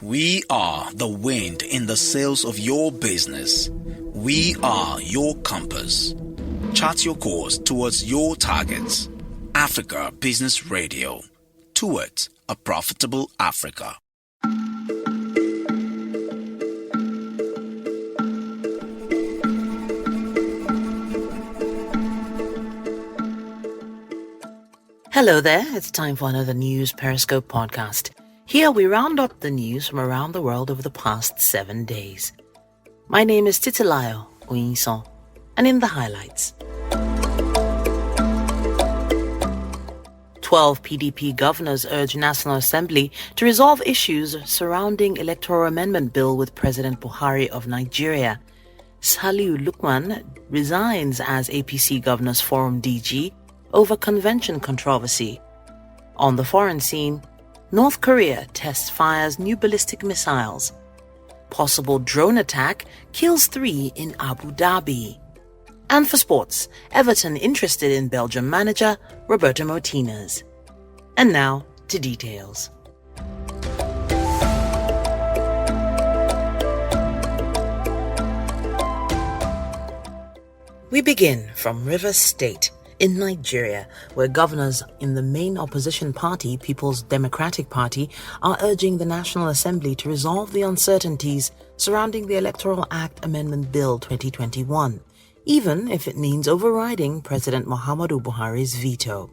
We are the wind in the sails of your business. We are your compass. Chart your course towards your targets. Africa Business Radio. Towards a profitable Africa. Hello there, it's time for another News Periscope podcast. Here we round up the news from around the world over the past 7 days. My name is Titilayo Oyinson, and in the highlights. 12 PDP governors urge National Assembly to resolve issues surrounding Electoral Amendment Bill with President Buhari of Nigeria. Saliu Lukman resigns as APC Governors Forum DG over convention controversy. On the foreign scene, North Korea tests fires new ballistic missiles. Possible drone attack kills 3 in Abu Dhabi. And for sports, Everton interested in Belgium manager Roberto Martinez. And now to details. We begin from Rivers State in Nigeria, where governors in the main opposition party, People's Democratic Party, are urging the National Assembly to resolve the uncertainties surrounding the Electoral Act Amendment Bill 2021, even if it means overriding President Muhammadu Buhari's veto.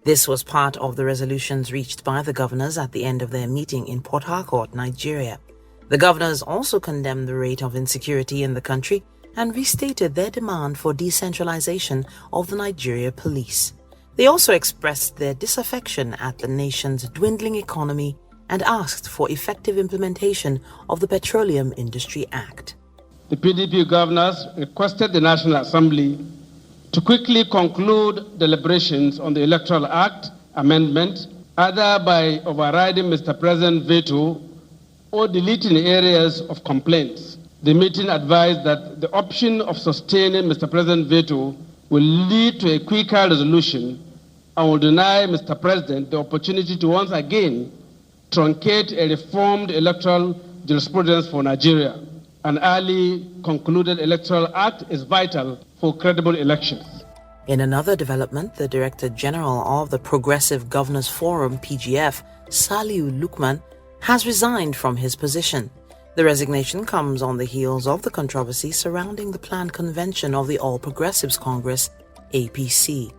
This was part of the resolutions reached by the governors at the end of their meeting in Port Harcourt, Nigeria. The governors also condemned the rate of insecurity in the country and restated their demand for decentralization of the Nigeria police. They also expressed their disaffection at the nation's dwindling economy and asked for effective implementation of the Petroleum Industry Act. The PDP governors requested the National Assembly to quickly conclude deliberations on the Electoral Act amendment, either by overriding Mr. President's veto or deleting areas of complaints. The meeting advised that the option of sustaining Mr. President's veto will lead to a quicker resolution and will deny Mr. President the opportunity to once again truncate a reformed electoral jurisprudence for Nigeria. An early concluded electoral act is vital for credible elections. In another development, the Director General of the Progressive Governors Forum, PGF, Saliu Lukman, has resigned from his position. The resignation comes on the heels of the controversy surrounding the planned convention of the All Progressives Congress, APC.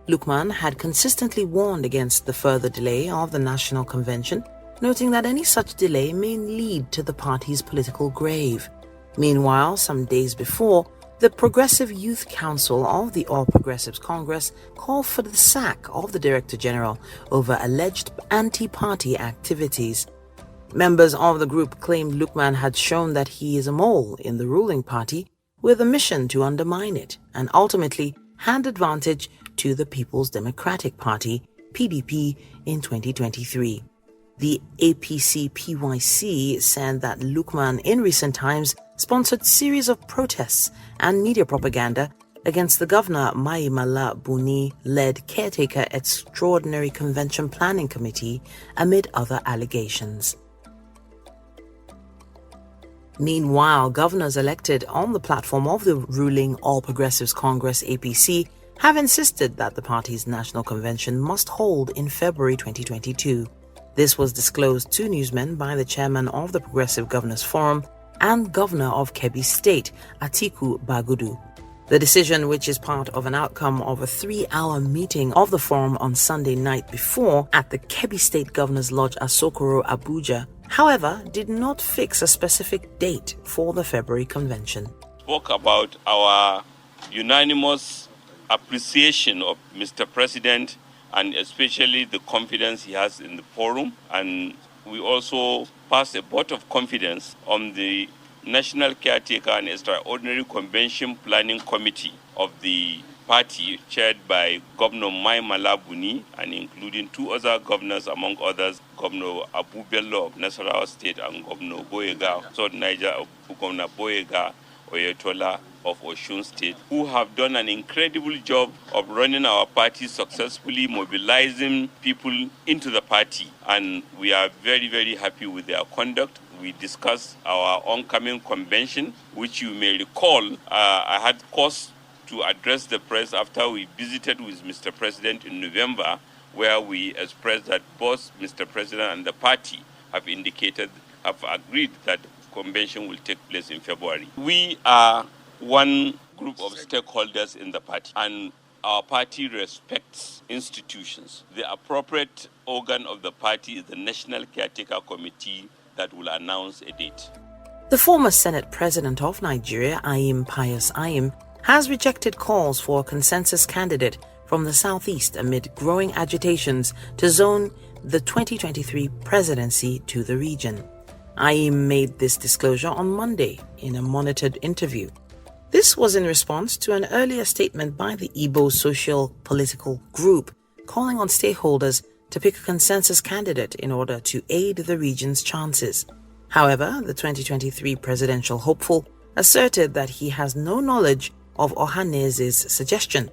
Lukman had consistently warned against the further delay of the national convention, noting that any such delay may lead to the party's political grave. Meanwhile, some days before, the Progressive Youth Council of the All Progressives Congress called for the sack of the Director General over alleged anti-party activities. Members of the group claimed Lukman had shown that he is a mole in the ruling party with a mission to undermine it and ultimately hand advantage to the People's Democratic Party, PDP, in 2023. The APC-PYC said that Lukman in recent times sponsored series of protests and media propaganda against the Governor Maimala Buni-led Caretaker Extraordinary Convention Planning Committee amid other allegations. Meanwhile, governors elected on the platform of the ruling All Progressives Congress APC have insisted that the party's national convention must hold in February 2022. This was disclosed to newsmen by the chairman of the Progressive Governors Forum and Governor of Kebbi State, Atiku Bagudu. The decision, which is part of an outcome of a 3-hour meeting of the forum on Sunday night before at the Kebbi State Governor's Lodge Asokoro, Abuja, however, did not fix a specific date for the February convention. Spoke about our unanimous appreciation of Mr. President and especially the confidence he has in the forum. And we also passed a vote of confidence on the National Caretaker and Extraordinary Convention Planning Committee of the party, chaired by Governor Mai Malabuni and including 2 other governors, among others, Governor Abu Bello of Nasarawa State and Governor Boyega, South Niger, Governor Boyega, Oyetola of Osun State, who have done an incredible job of running our party successfully, mobilizing people into the party. And we are very, very happy with their conduct. We discussed our oncoming convention, which you may recall, I had cause to address the press after we visited with Mr. President in November, where we expressed that both Mr. President and the party have agreed that the convention will take place in February. We are one group of stakeholders in the party, and our party respects institutions. The appropriate organ of the party is the National Caretaker Committee that will announce a date. The former Senate President of Nigeria, Ayim Pius Ayim, has rejected calls for a consensus candidate from the southeast amid growing agitations to zone the 2023 presidency to the region. Ayim made this disclosure on Monday in a monitored interview. This was in response to an earlier statement by the Igbo social political group calling on stakeholders to pick a consensus candidate in order to aid the region's chances. However, the 2023 presidential hopeful asserted that he has no knowledge of Ohanese's suggestion,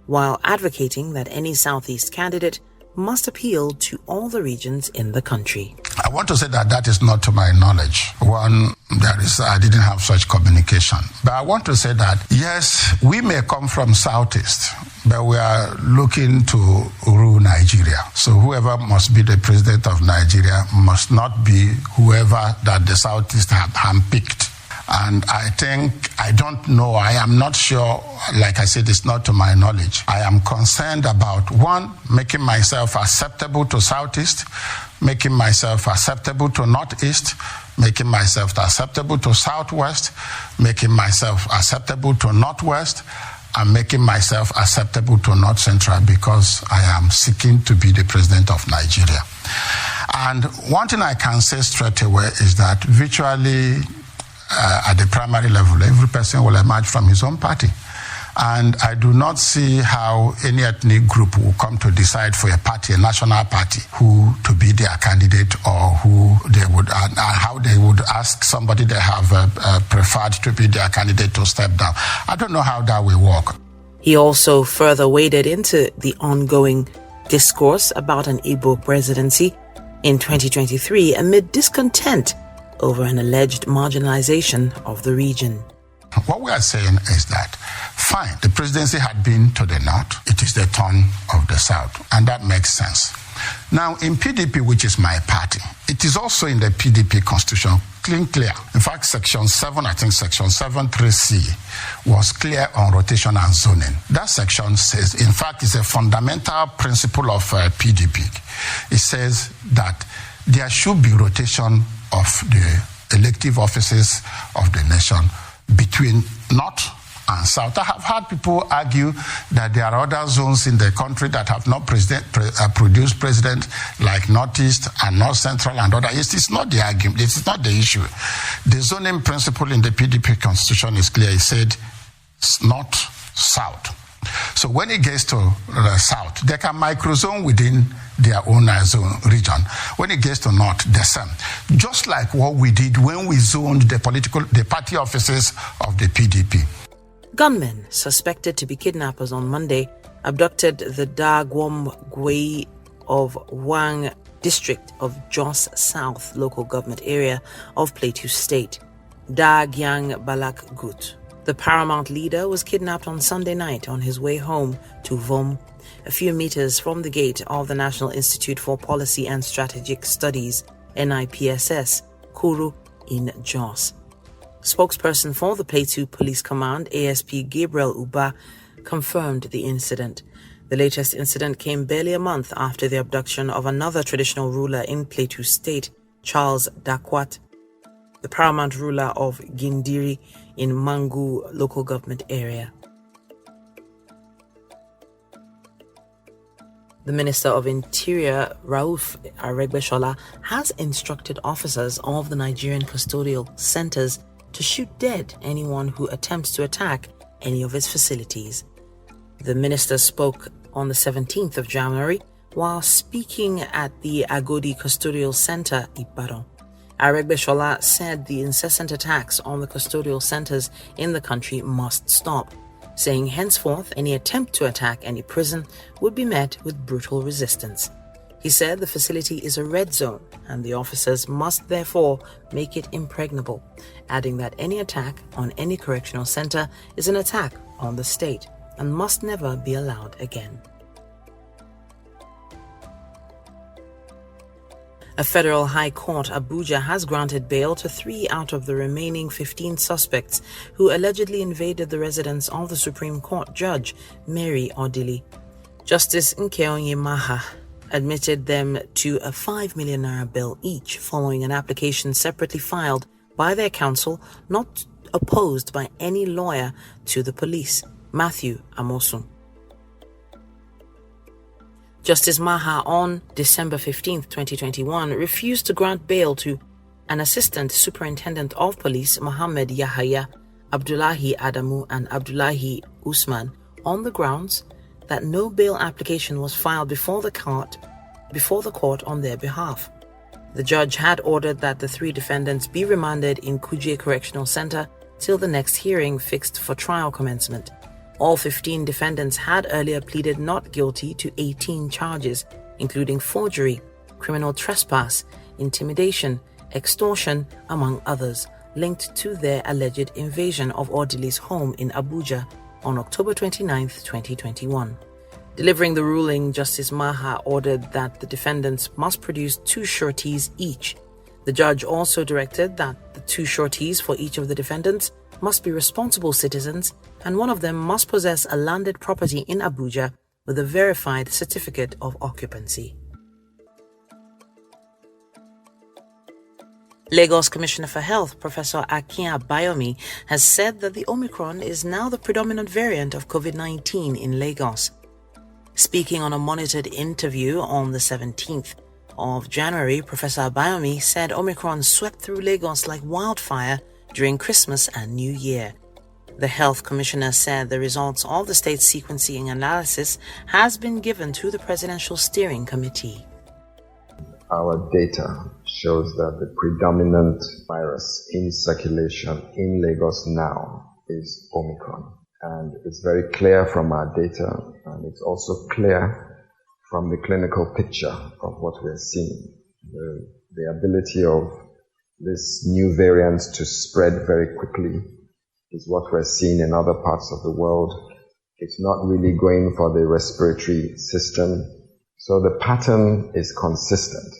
while advocating that any Southeast candidate must appeal to all the regions in the country. I want to say that is not to my knowledge. I didn't have such communication. But I want to say that, yes, we may come from Southeast, but we are looking to rule Nigeria. So whoever must be the president of Nigeria must not be whoever that the Southeast have handpicked. And I don't know, I am not sure, like I said, it's not to my knowledge. I am concerned about, one, making myself acceptable to Southeast, making myself acceptable to Northeast, making myself acceptable to Southwest, making myself acceptable to Northwest, and making myself acceptable to North Central, because I am seeking to be the president of Nigeria. And one thing I can say straight away is that virtually at the primary level, every person will emerge from his own party. And I do not see how any ethnic group will come to decide for a party, a national party, who to be their candidate, or who they would, how they would ask somebody they have preferred to be their candidate to step down. I don't know how that will work. He also further waded into the ongoing discourse about an Igbo presidency in 2023 amid discontent over an alleged marginalization of the region. What we are saying is that, fine, the presidency had been to the north, it is the turn of the south, and that makes sense. Now, in PDP, which is my party, it is also in the PDP constitution clear. In fact, section 7, section 7.3c was clear on rotation and zoning. That section says, in fact, it's a fundamental principle of PDP. It says that there should be rotation of the elective offices of the nation between north and south. I have heard people argue that there are other zones in the country that have not produced president, like Northeast and North Central and other. It's not the argument. It's not the issue. The zoning principle in the PDP constitution is clear. It said north, south. So when it gets to the south, they can microzone within their own zone region. When it gets to north, the same. Just like what we did when we zoned the party offices of the PDP. Gunmen suspected to be kidnappers on Monday abducted the Dagwom of Wang district of Jos South local government area of Plateau State. Dagyang Balak Gut, the paramount leader, was kidnapped on Sunday night on his way home to Vom, a few meters from the gate of the National Institute for Policy and Strategic Studies, NIPSS, Kuru in Jos. Spokesperson for the Plateau Police Command, ASP Gabriel Uba, confirmed the incident. The latest incident came barely a month after the abduction of another traditional ruler in Plateau State, Charles Dakwat, the paramount ruler of Gindiri in Mangu local government area. The Minister of Interior, Rauf Aregbesola, has instructed officers of the Nigerian custodial centers to shoot dead anyone who attempts to attack any of its facilities. The minister spoke on the 17th of January while speaking at the Agodi Custodial Center, Ibadan. Aregbesola said the incessant attacks on the custodial centers in the country must stop, saying henceforth any attempt to attack any prison would be met with brutal resistance. He said the facility is a red zone and the officers must therefore make it impregnable, adding that any attack on any correctional center is an attack on the state and must never be allowed again. A federal high court, Abuja, has granted bail to 3 out of the remaining 15 suspects who allegedly invaded the residence of the Supreme Court Judge Mary Odili. Justice Nkeonye Maha admitted them to a 5 million naira bail each following an application separately filed by their counsel, not opposed by any lawyer to the police, Matthew Amosun. Justice Maha on December 15, 2021, refused to grant bail to an Assistant Superintendent of Police, Mohammed Yahaya, Abdullahi Adamu and Abdullahi Usman, on the grounds that no bail application was filed before the court on their behalf. The judge had ordered that the 3 defendants be remanded in Kuje Correctional Center till the next hearing fixed for trial commencement. All 15 defendants had earlier pleaded not guilty to 18 charges, including forgery, criminal trespass, intimidation, extortion, among others, linked to their alleged invasion of Odili's home in Abuja on October 29, 2021. Delivering the ruling, Justice Maha ordered that the defendants must produce 2 sureties each. The judge also directed that the 2 sureties for each of the defendants must be responsible citizens, and one of them must possess a landed property in Abuja with a verified certificate of occupancy. Lagos Commissioner for Health, Professor Akin Abayomi, has said that the Omicron is now the predominant variant of COVID-19 in Lagos. Speaking on a monitored interview on the 17th of January, Professor Abayomi said Omicron swept through Lagos like wildfire during Christmas and New Year. The Health Commissioner said the results of the state's sequencing analysis has been given to the Presidential Steering Committee. Our data shows that the predominant virus in circulation in Lagos now is Omicron. And it's very clear from our data, and it's also clear from the clinical picture of what we're seeing. The ability of this new variant to spread very quickly is what we're seeing in other parts of the world. It's not really going for the respiratory system. So the pattern is consistent.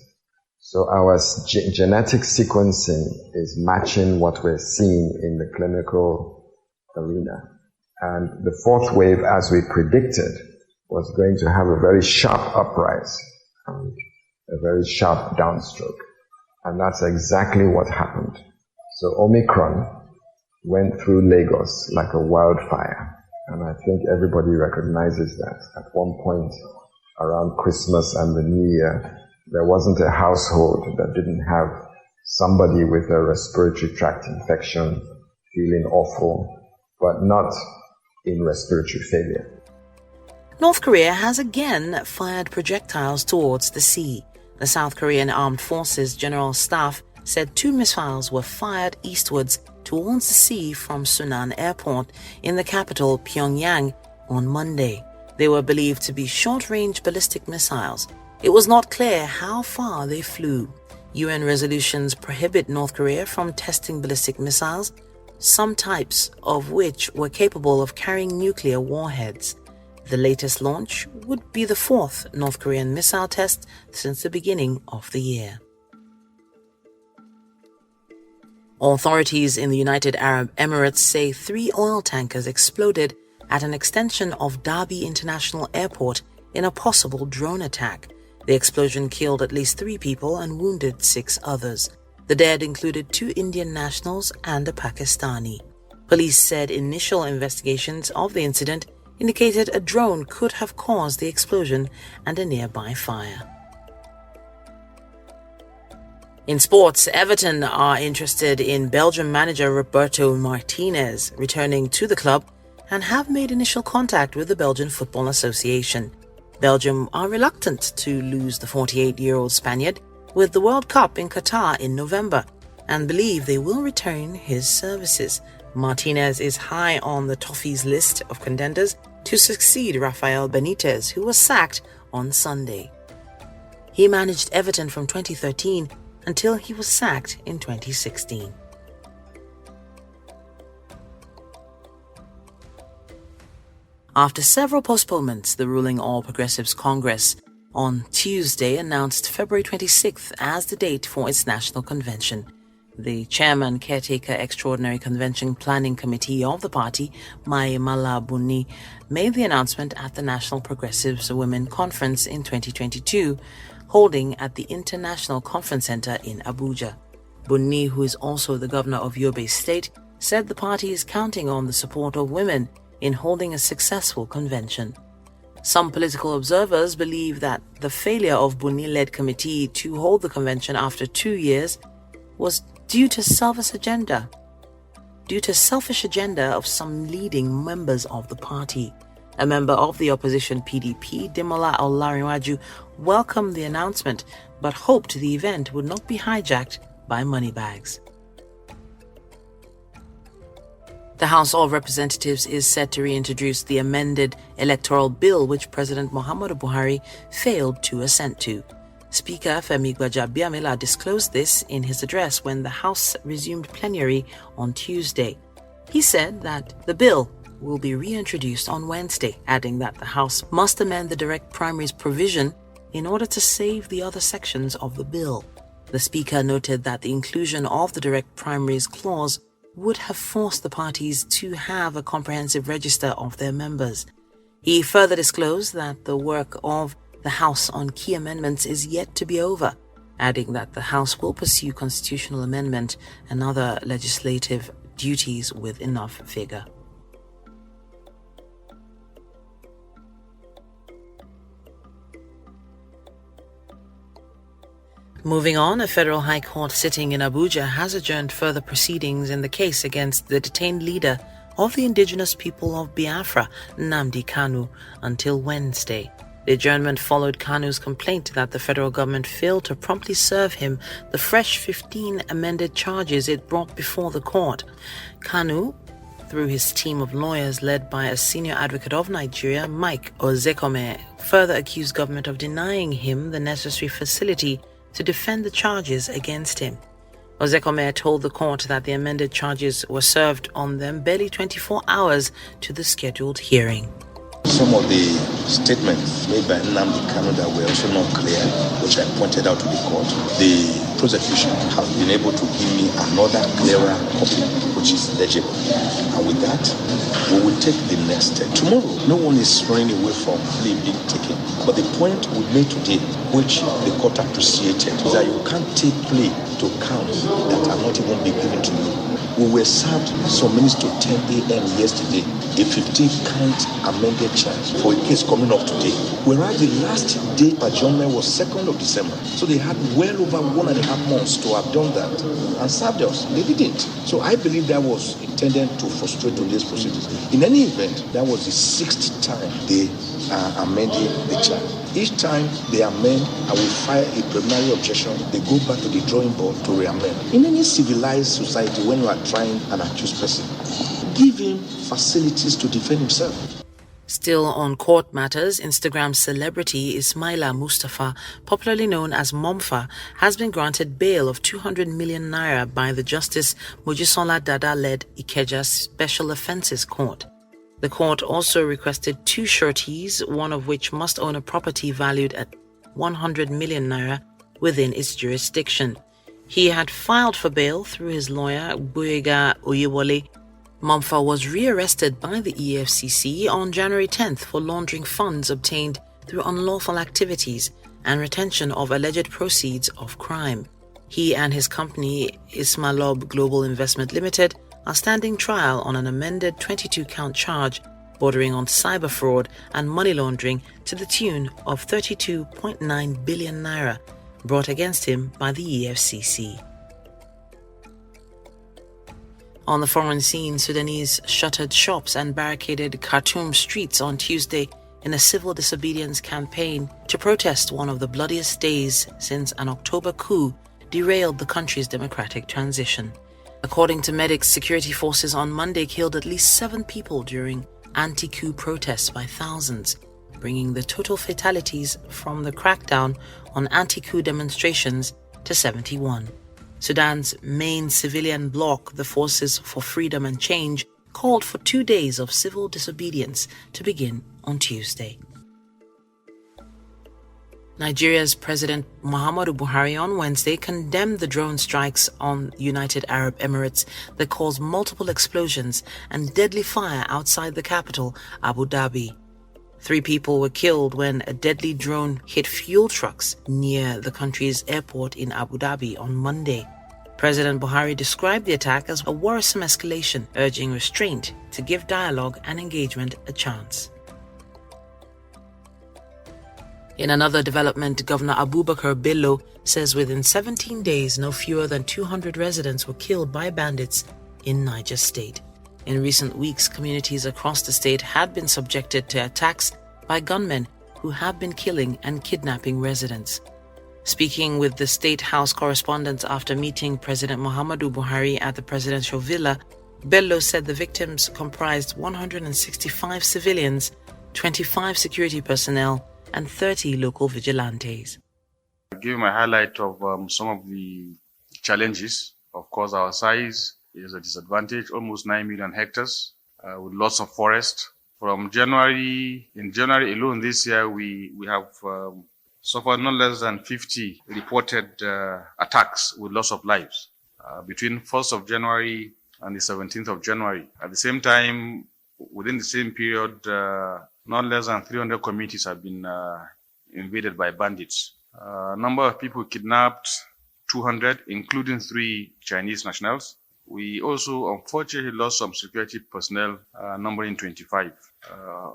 So our genetic sequencing is matching what we're seeing in the clinical arena. And the 4th wave, as we predicted, was going to have a very sharp uprise and a very sharp downstroke. And that's exactly what happened. So Omicron went through Lagos like a wildfire. And I think everybody recognizes that. At one point around Christmas and the New Year, there wasn't a household that didn't have somebody with a respiratory tract infection feeling awful, but not in respiratory failure. North Korea has again fired projectiles towards the sea. The South Korean Armed Forces General Staff said 2 missiles were fired eastwards towards the sea from Sunan Airport in the capital, Pyongyang, on Monday. They were believed to be short-range ballistic missiles. It was not clear how far they flew. UN resolutions prohibit North Korea from testing ballistic missiles, some types of which were capable of carrying nuclear warheads. The latest launch would be the 4th North Korean missile test since the beginning of the year. Authorities in the United Arab Emirates say 3 oil tankers exploded at an extension of Dhabi International Airport in a possible drone attack. The explosion killed at least 3 people and wounded 6 others. The dead included 2 Indian nationals and a Pakistani. Police said initial investigations of the incident indicated a drone could have caused the explosion and a nearby fire. In sports, Everton are interested in Belgium manager Roberto Martinez returning to the club and have made initial contact with the Belgian Football Association. Belgium are reluctant to lose the 48-year-old Spaniard, with the World Cup in Qatar in November and believe they will return his services. Martinez is high on the Toffees list of contenders to succeed Rafael Benitez, who was sacked on Sunday. He managed Everton from 2013 until he was sacked in 2016. After several postponements, the ruling All Progressives Congress on Tuesday announced February 26th as the date for its national convention. The chairman, caretaker, extraordinary convention planning committee of the party, Mai Mala Bunni, made the announcement at the National Progressives Women Conference in 2022, holding at the International Conference Center in Abuja. Bunni, who is also the governor of Yobe State, said the party is counting on the support of women in holding a successful convention. Some political observers believe that the failure of Bunni-led committee to hold the convention after 2 years was due to selfish agenda of some leading members of the party. A member of the opposition PDP, Demola Olarinwaju, welcomed the announcement but hoped the event would not be hijacked by moneybags. The House of Representatives is set to reintroduce the amended electoral bill which President Muhammadu Buhari failed to assent to. Speaker Femi Gbajabiamila disclosed this in his address when the House resumed plenary on Tuesday. He said that the bill will be reintroduced on Wednesday, adding that the House must amend the direct primaries provision in order to save the other sections of the bill. The Speaker noted that the inclusion of the direct primaries clause would have forced the parties to have a comprehensive register of their members. He further disclosed that the work of the House on key amendments is yet to be over, adding that the House will pursue constitutional amendment and other legislative duties with enough vigor. Moving on, a federal high court sitting in Abuja has adjourned further proceedings in the case against the detained leader of the indigenous people of Biafra, Nnamdi Kanu, until Wednesday. The adjournment followed Kanu's complaint that the federal government failed to promptly serve him the fresh 15 amended charges it brought before the court. Kanu, through his team of lawyers led by a senior advocate of Nigeria, Mike Ozekome, further accused government of denying him the necessary facility to defend the charges against him. Ozekome told the court that the amended charges were served on them barely 24 hours to the scheduled hearing. Some of the statements made by Nnamdi Kanu that were also not clear, which I pointed out to the court. The prosecution has been able to give me another clearer copy, which is legible. And with that, we will take the next step. Tomorrow, no one is running away from plea being taken. But the point we made today, which the court appreciated, is that you can't take plea to counts that are not even be given to you. We were served some minutes to 10 a.m. yesterday, a 15-count amended charge for a case coming up today. Whereas the last day adjournment was 2nd of December. So they had well over 1.5 months to have done that and served us. They didn't. So I believe that was intended to frustrate today's proceedings. In any event, that was the 6th time they are amending the charge. Each time they amend, I will file a preliminary objection. They go back to the drawing board to re-amend. In any civilized society, when you are trying an accused person, give him facilities to defend himself. Still on court matters, Instagram celebrity Ismaila Mustafa, popularly known as Momfa, has been granted bail of 200 million naira by the Justice Mojisola Dada-led Ikeja Special Offences Court. The court also requested 2 sureties, one of which must own a property valued at 100 million naira within its jurisdiction. He had filed for bail through his lawyer, Boyega Oyewole. Momfa was rearrested by the EFCC on January 10th for laundering funds obtained through unlawful activities and retention of alleged proceeds of crime. He and his company, Ismalob Global Investment Limited, are standing trial on an amended 22-count charge bordering on cyber fraud and money laundering to the tune of 32.9 billion naira brought against him by the EFCC. On the foreign scene, Sudanese shuttered shops and barricaded Khartoum streets on Tuesday in a civil disobedience campaign to protest one of the bloodiest days since an October coup derailed the country's democratic transition. According to medics, security forces on Monday killed at least 7 people during anti-coup protests by thousands, bringing the total fatalities from the crackdown on anti-coup demonstrations to 71. Sudan's main civilian bloc, the Forces for Freedom and Change, called for 2 days of civil disobedience to begin on Tuesday. Nigeria's President Muhammadu Buhari on Wednesday condemned the drone strikes on United Arab Emirates that caused multiple explosions and deadly fire outside the capital, Abu Dhabi. 3 people were killed when a deadly drone hit fuel trucks near the country's airport in Abu Dhabi on Monday. President Buhari described the attack as a worrisome escalation, urging restraint to give dialogue and engagement a chance. In another development, Governor Abubakar Bello says within 17 days, no fewer than 200 residents were killed by bandits in Niger State. In recent weeks, communities across the state had been subjected to attacks by gunmen who have been killing and kidnapping residents. Speaking with the State House correspondents after meeting President Muhammadu Buhari at the presidential villa, Bello said the victims comprised 165 civilians, 25 security personnel, and 30 local vigilantes. I'll give my highlight of some of the challenges. Of course, our size is a disadvantage, almost 9 million hectares, with lots of forest. In January alone this year, we have suffered no less than 50 reported attacks with loss of lives between 1st of January and the 17th of January. At the same time, within the same period, not less than 300 communities have been invaded by bandits. Number of people kidnapped, 200, including 3 Chinese nationals. We also unfortunately lost some security personnel, numbering 25.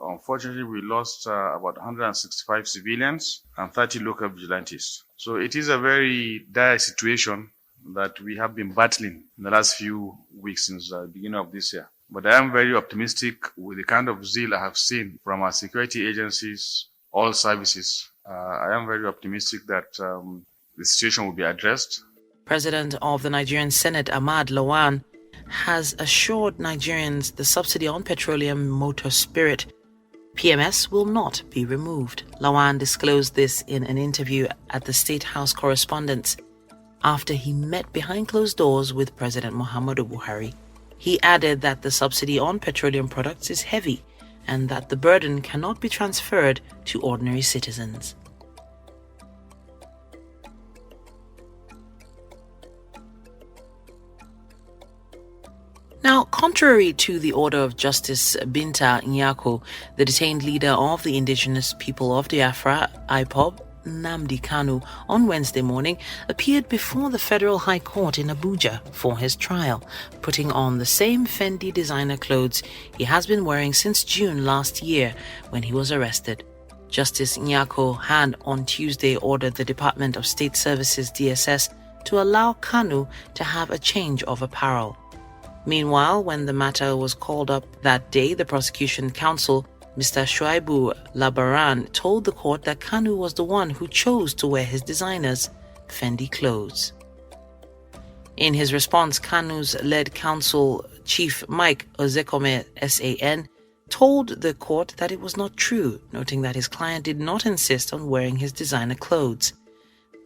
Unfortunately, we lost about 165 civilians and 30 local vigilantes. So it is a very dire situation that we have been battling in the last few weeks since the beginning of this year. But I am very optimistic with the kind of zeal I have seen from our security agencies, all services. I am very optimistic that the situation will be addressed. President of the Nigerian Senate, Ahmed Lawan, has assured Nigerians the subsidy on petroleum motor spirit, PMS, will not be removed. Lawan disclosed this in an interview at the State House Correspondents after he met behind closed doors with President Muhammadu Buhari. He added that the subsidy on petroleum products is heavy and that the burden cannot be transferred to ordinary citizens. Now, contrary to the order of Justice Binta Nyako, the detained leader of the indigenous people of Biafra, IPOB, Nnamdi Kanu, on Wednesday morning appeared before the Federal High Court in Abuja for his trial, putting on the same Fendi designer clothes he has been wearing since June last year when he was arrested. Justice Nyako had on Tuesday ordered the Department of State Services DSS to allow Kanu to have a change of apparel. Meanwhile, when the matter was called up that day, the prosecution counsel, Mr. Shuaibu Labaran, told the court that Kanu was the one who chose to wear his designer's Fendi clothes. In his response, Kanu's lead counsel, Chief Mike Ozekome SAN, told the court that it was not true, noting that his client did not insist on wearing his designer clothes.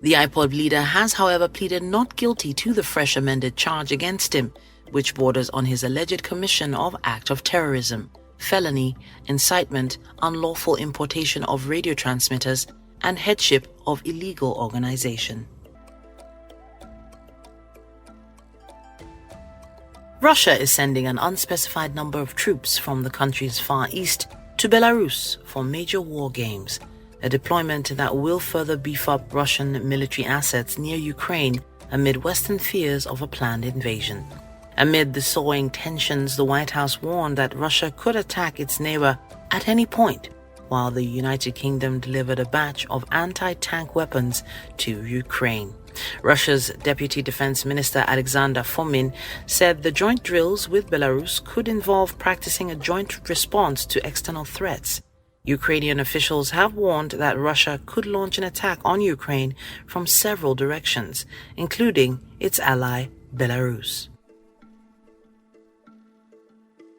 The IPOB leader has, however, pleaded not guilty to the fresh amended charge against him, which borders on his alleged commission of act of terrorism, felony, incitement, unlawful importation of radio transmitters, and headship of illegal organization. Russia is sending an unspecified number of troops from the country's far east to Belarus for major war games, a deployment that will further beef up Russian military assets near Ukraine amid Western fears of a planned invasion. Amid the soaring tensions, the White House warned that Russia could attack its neighbor at any point, while the United Kingdom delivered a batch of anti-tank weapons to Ukraine. Russia's Deputy Defense Minister Alexander Fomin said the joint drills with Belarus could involve practicing a joint response to external threats. Ukrainian officials have warned that Russia could launch an attack on Ukraine from several directions, including its ally Belarus.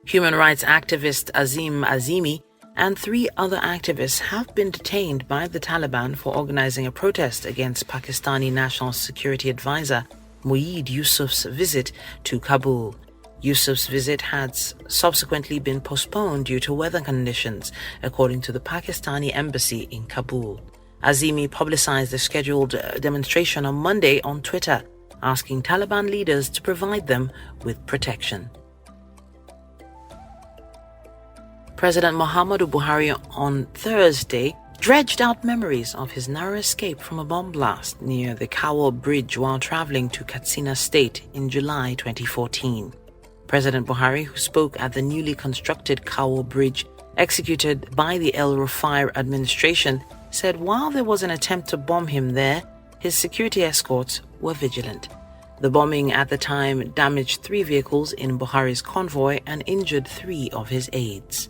Human rights activist Azim Azimi and 3 other activists have been detained by the Taliban for organizing a protest against Pakistani National Security Advisor Mueed Yusuf's visit to Kabul. Yusuf's visit has subsequently been postponed due to weather conditions, according to the Pakistani embassy in Kabul. Azimi publicized the scheduled demonstration on Monday on Twitter, asking Taliban leaders to provide them with protection. President Muhammadu Buhari on Thursday dredged out memories of his narrow escape from a bomb blast near the Kawo Bridge while traveling to Katsina State in July 2014. President Buhari, who spoke at the newly constructed Kawo Bridge executed by the El Rufai administration, said while there was an attempt to bomb him there, his security escorts were vigilant. The bombing at the time damaged 3 vehicles in Buhari's convoy and injured 3 of his aides.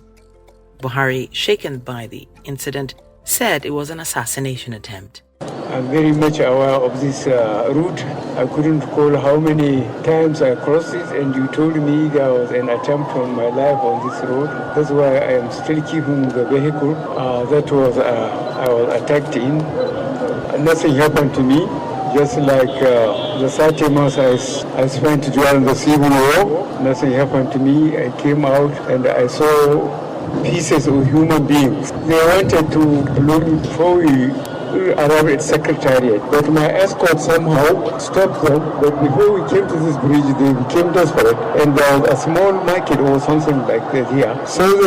Buhari, shaken by the incident, said it was an assassination attempt. I'm very much aware of this route. I couldn't recall how many times I crossed it, and you told me there was an attempt on my life on this road. That's why I am still keeping the vehicle that was I was attacked in. Nothing happened to me, just like the 30 months I spent during the civil war. Nothing happened to me. I came out and I saw pieces of human beings. They wanted to load me before we arrived at Secretariat, but my escort somehow stopped them. But before we came to this bridge, they became desperate, and there was a small market or something like that here. So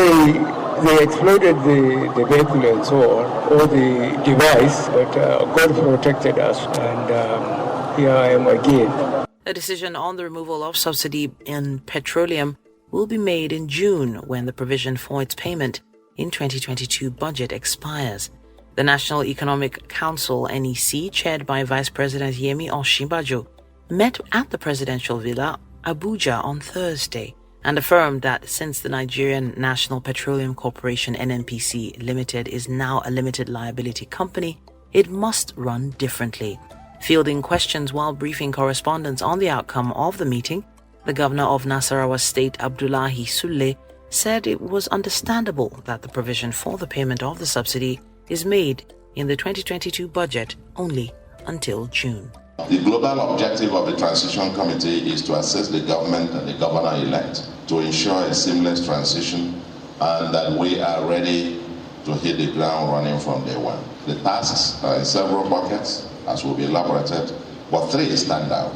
they exploded the vehicle and so on, or the device, but God protected us, and here I am again. A decision on the removal of subsidy in petroleum will be made in June when the provision for its payment in 2022 budget expires. The National Economic Council, NEC, chaired by Vice President Yemi Osinbajo, met at the Presidential Villa, Abuja, on Thursday and affirmed that since the Nigerian National Petroleum Corporation (NNPC) Limited is now a limited liability company, it must run differently. Fielding questions while briefing correspondents on the outcome of the meeting, the governor of Nasarawa State, Abdullahi Sule, said it was understandable that the provision for the payment of the subsidy is made in the 2022 budget only until June. The global objective of the Transition Committee is to assist the government and the governor-elect to ensure a seamless transition and that we are ready to hit the ground running from day one. The tasks are in several buckets, as will be elaborated, but 3 stand out.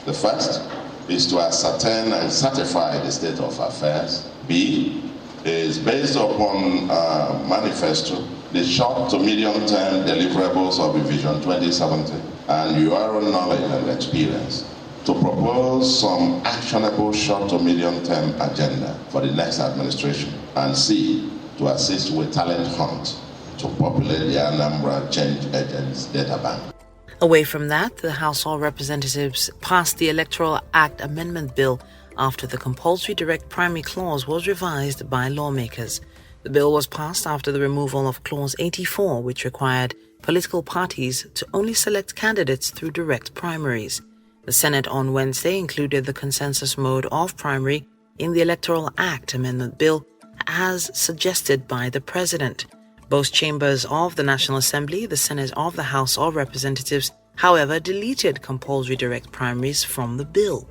The first is to ascertain and certify the state of affairs. B is based upon manifesto, the short to medium term deliverables of the Vision 2070 and your own knowledge and experience to propose some actionable short to medium term agenda for the next administration. And C, to assist with talent hunt to populate the Anambra Change Agents data bank. Away from that, the House of Representatives passed the Electoral Act Amendment Bill after the compulsory direct primary clause was revised by lawmakers. The bill was passed after the removal of Clause 84, which required political parties to only select candidates through direct primaries. The Senate on Wednesday included the consensus mode of primary in the Electoral Act Amendment Bill as suggested by the President. Both chambers of the National Assembly, the Senate of the House of Representatives, however, deleted compulsory direct primaries from the bill.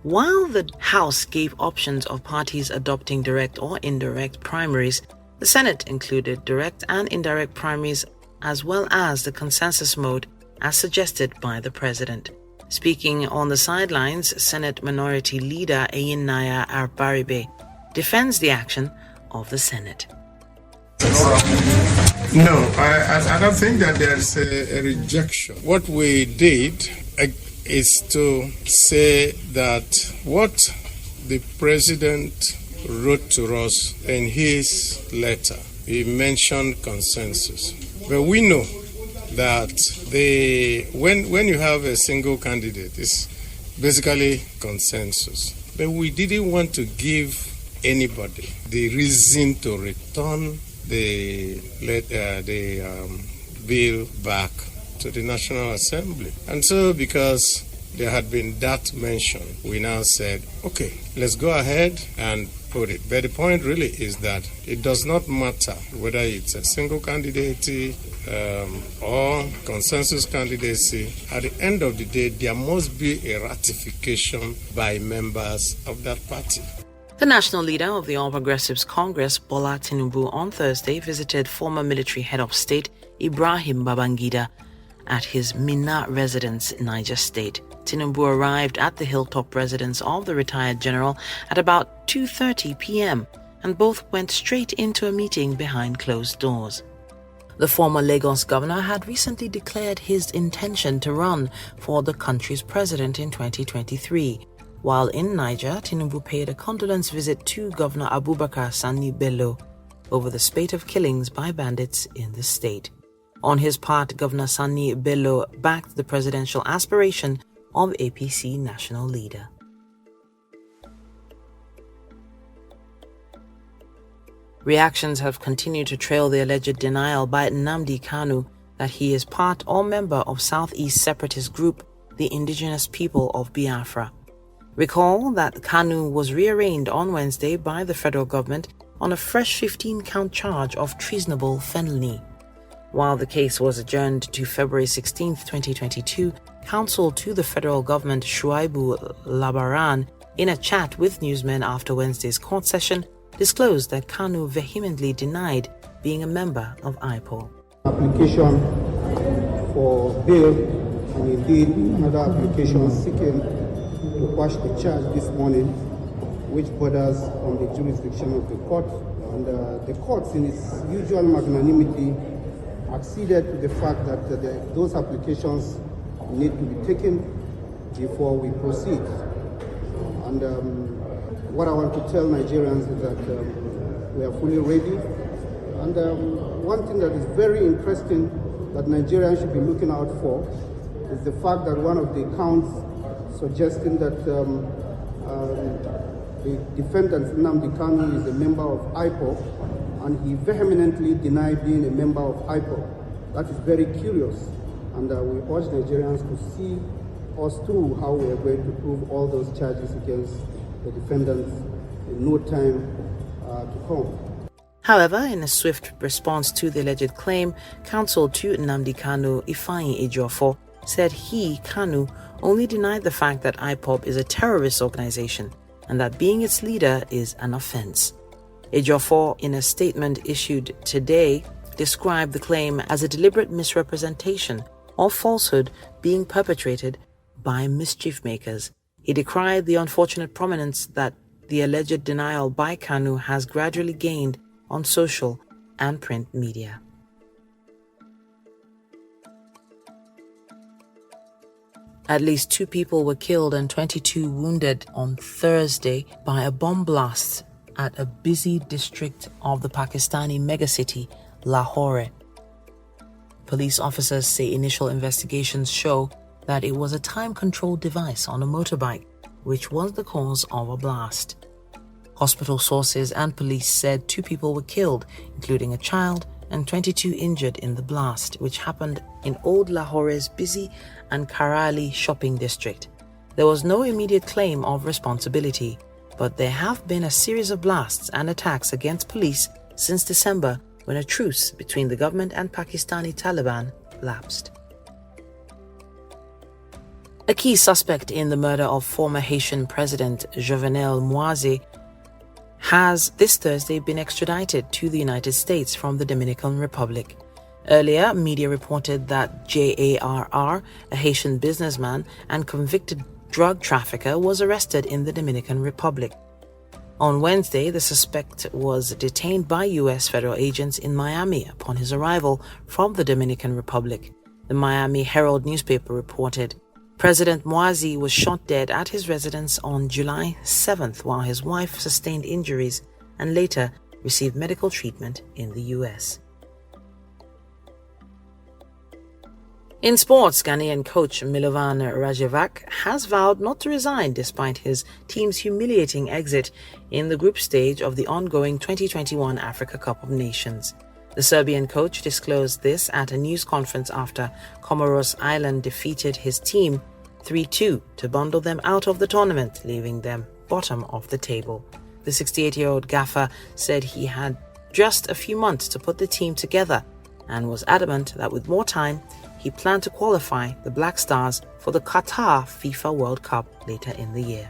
While the House gave options of parties adopting direct or indirect primaries, the Senate included direct and indirect primaries as well as the consensus mode as suggested by the President. Speaking on the sidelines, Senate Minority Leader Ayinnaya Arbaribe defends the action of the Senate. No, I don't think that there's a rejection. What we did is to say that what the President wrote to us in his letter, he mentioned consensus. But we know that when you have a single candidate, it's basically consensus. But we didn't want to give anybody the reason to return the bill back to the National Assembly. And so because there had been that mention, we now said, okay, let's go ahead and put it. But the point really is that it does not matter whether it's a single candidacy or consensus candidacy. At the end of the day, there must be a ratification by members of that party. The national leader of the All Progressives Congress, Bola Tinubu, on Thursday visited former military head of state Ibrahim Babangida at his Minna residence in Niger State. Tinubu arrived at the hilltop residence of the retired general at about 2:30 p.m. and both went straight into a meeting behind closed doors. The former Lagos governor had recently declared his intention to run for the country's president in 2023. While in Niger, Tinubu paid a condolence visit to Governor Abubakar Sani Bello over the spate of killings by bandits in the state. On his part, Governor Sani Bello backed the presidential aspiration of APC national leader. Reactions have continued to trail the alleged denial by Nnamdi Kanu that he is part or member of Southeast separatist group, the Indigenous People of Biafra. Recall that Kanu was rearraigned on Wednesday by the federal government on a fresh 15-count charge of treasonable felony. While the case was adjourned to February 16, 2022, counsel to the federal government Shuaibu Labaran, in a chat with newsmen after Wednesday's court session, disclosed that Kanu vehemently denied being a member of IPOB. Application for bail and indeed another application seeking to quash the charge this morning, which borders on the jurisdiction of the court. And the court, in its usual magnanimity, acceded to the fact that those applications need to be taken before we proceed. And what I want to tell Nigerians is that we are fully ready. And one thing that is very interesting that Nigerians should be looking out for is the fact that one of the counts suggesting that the defendant, Nnamdi Kanu, is a member of IPOB, and he vehemently denied being a member of IPOB. That is very curious, and we urge Nigerians to see us through how we are going to prove all those charges against the defendants in no time to come. However, in a swift response to the alleged claim, counsel to Nnamdi Kanu, Ifeanyi Ejiofor, said he, Kanu, only denied the fact that IPOB is a terrorist organization and that being its leader is an offense. Ejiofor, in a statement issued today, described the claim as a deliberate misrepresentation or falsehood being perpetrated by mischief makers. He decried the unfortunate prominence that the alleged denial by Kanu has gradually gained on social and print media. At least 2 people were killed and 22 wounded on Thursday by a bomb blast at a busy district of the Pakistani megacity, Lahore. Police officers say initial investigations show that it was a time-controlled device on a motorbike, which was the cause of a blast. Hospital sources and police said 2 people were killed, including a child, and 22 injured in the blast, which happened in Old Lahore's busy and Karali shopping district. There was no immediate claim of responsibility, but there have been a series of blasts and attacks against police since December, when a truce between the government and Pakistani Taliban lapsed. A key suspect in the murder of former Haitian President Jovenel Moise has this Thursday been extradited to the United States from the Dominican Republic. Earlier, media reported that JARR, a Haitian businessman and convicted drug trafficker, was arrested in the Dominican Republic. On Wednesday, the suspect was detained by U.S. federal agents in Miami upon his arrival from the Dominican Republic. The Miami Herald newspaper reported President Moise was shot dead at his residence on July 7th while his wife sustained injuries and later received medical treatment in the U.S. In sports, Ghanaian coach Milovan Rajevac has vowed not to resign despite his team's humiliating exit in the group stage of the ongoing 2021 Africa Cup of Nations. The Serbian coach disclosed this at a news conference after Comoros Island defeated his team 3-2 to bundle them out of the tournament, leaving them bottom of the table. The 68-year-old gaffer said he had just a few months to put the team together and was adamant that with more time, he planned to qualify the Black Stars for the Qatar FIFA World Cup later in the year.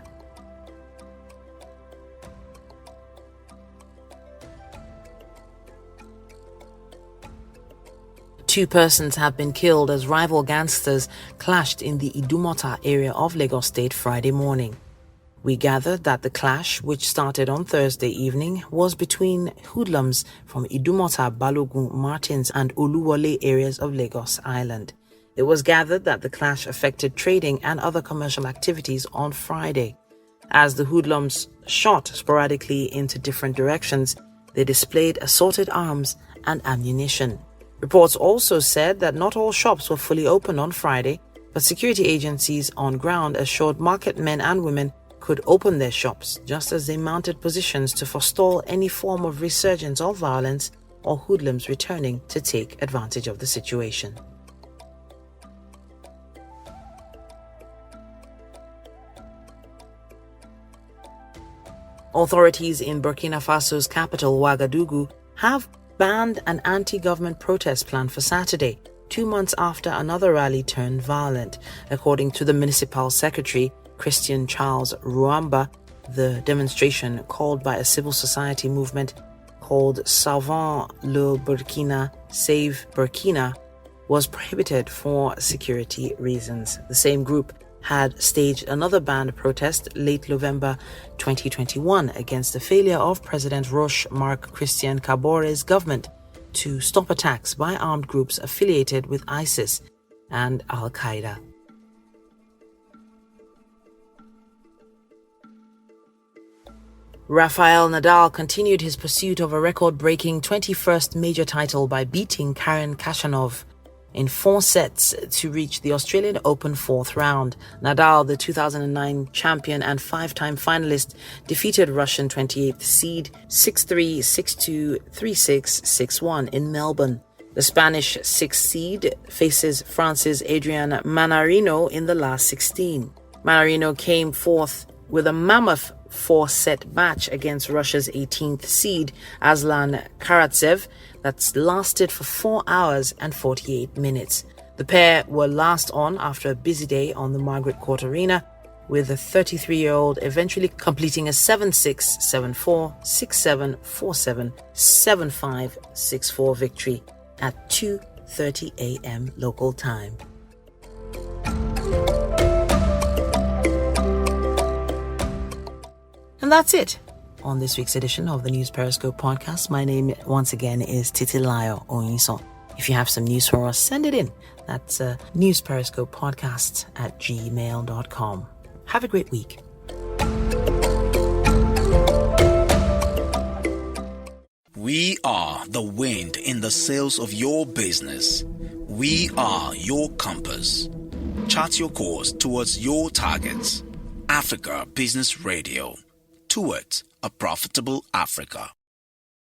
Two persons have been killed as rival gangsters clashed in the Idumota area of Lagos State Friday morning. We gathered that the clash, which started on Thursday evening, was between hoodlums from Idumota, Balogun, Martins and Oluwole areas of Lagos Island. It was gathered that the clash affected trading and other commercial activities on Friday. As the hoodlums shot sporadically into different directions, they displayed assorted arms and ammunition. Reports also said that not all shops were fully open on Friday, but security agencies on ground assured market men and women could open their shops, just as they mounted positions to forestall any form of resurgence of violence or hoodlums returning to take advantage of the situation. Authorities in Burkina Faso's capital, Ouagadougou, have banned an anti-government protest planned for Saturday, 2 months after another rally turned violent. According to the municipal secretary, Christian Charles Ruamba, the demonstration, called by a civil society movement called Sauvons le Burkina, Save Burkina, was prohibited for security reasons. The same group had staged another banned protest late November 2021 against the failure of President Roch Marc Christian Kabore's government to stop attacks by armed groups affiliated with ISIS and Al-Qaeda. Rafael Nadal continued his pursuit of a record-breaking 21st major title by beating Karen Khachanov in 4 sets to reach the Australian Open 4th round. Nadal, the 2009 champion and 5-time finalist, defeated Russian 28th seed 6-3, 6-2, 3-6, 6-1 in Melbourne. The Spanish 6th seed faces France's Adrian Manarino in the last 16. Manarino came fourth with a mammoth 4-set match against Russia's 18th seed Aslan Karatsev that lasted for 4 hours and 48 minutes. The pair were last on after a busy day on the Margaret Court Arena, with the 33-year-old eventually completing a 7-6, 7-4, 6-7, 4-7, 7-5, 6-4 victory at 2:30 a.m. local time. And that's it on this week's edition of the News Periscope podcast. My name once again is Titilayo Oyinso. If you have some news for us, send it in. That's newsperiscopepodcast@gmail.com. Have a great week. We are the wind in the sails of your business. We are your compass. Chart your course towards your targets. Africa Business Radio. Towards a profitable Africa.